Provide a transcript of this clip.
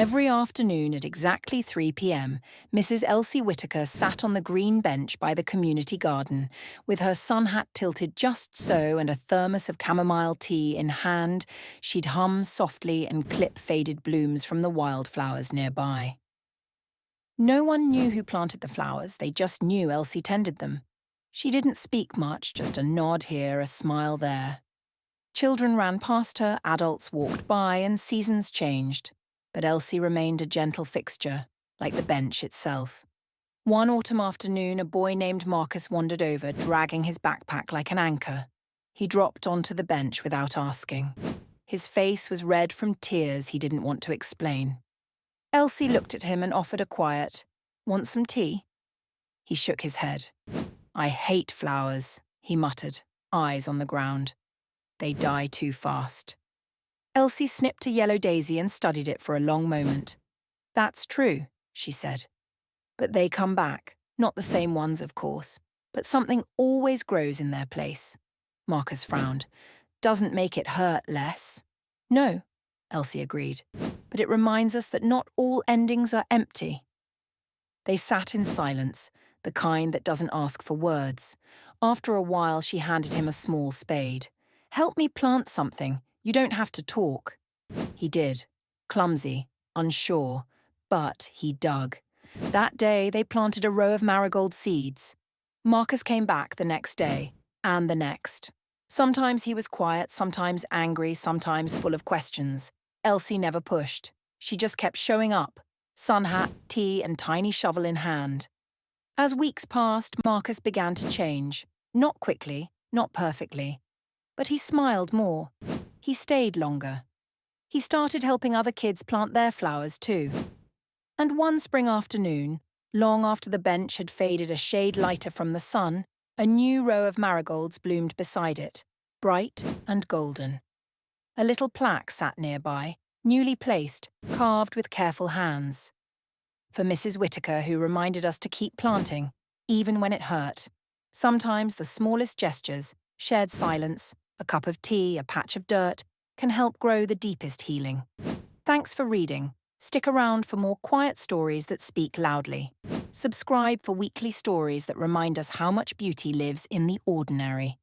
Every afternoon at exactly 3 p.m., Mrs. Elsie Whittaker sat on the green bench by the community garden, with her sun hat tilted just so and a thermos of chamomile tea in hand. She'd hum softly and clip faded blooms from the wildflowers nearby. No one knew who planted the flowers, they just knew Elsie tended them. She didn't speak much, just a nod here, a smile there. Children ran past her, adults walked by, and seasons changed. But Elsie remained a gentle fixture, like the bench itself. One autumn afternoon, a boy named Marcus wandered over, dragging his backpack like an anchor. He dropped onto the bench without asking. His face was red from tears he didn't want to explain. Elsie looked at him and offered a quiet, "Want some tea?" He shook his head. "I hate flowers," he muttered, eyes on the ground. "They die too fast." Elsie snipped a yellow daisy and studied it for a long moment. "That's true," she said. "But they come back. Not the same ones, of course. But something always grows in their place." Marcus frowned. "Doesn't make it hurt less." "No," Elsie agreed. "But it reminds us that not all endings are empty." They sat in silence, the kind that doesn't ask for words. After a while, she handed him a small spade. "Help me plant something. You don't have to talk." He did, clumsy, unsure, but he dug. That day, they planted a row of marigold seeds. Marcus came back the next day, and the next. Sometimes he was quiet, sometimes angry, sometimes full of questions. Elsie never pushed. She just kept showing up, sun hat, tea, and tiny shovel in hand. As weeks passed, Marcus began to change. Not quickly, not perfectly. But he smiled more. He stayed longer. He started helping other kids plant their flowers too. And one spring afternoon, long after the bench had faded a shade lighter from the sun, a new row of marigolds bloomed beside it, bright and golden. A little plaque sat nearby, newly placed, carved with careful hands. For Mrs. Whittaker, who reminded us to keep planting, even when it hurt. Sometimes the smallest gestures, shared silence, a cup of tea, a patch of dirt, can help grow the deepest healing. Thanks for reading. Stick around for more quiet stories that speak loudly. Subscribe for weekly stories that remind us how much beauty lives in the ordinary.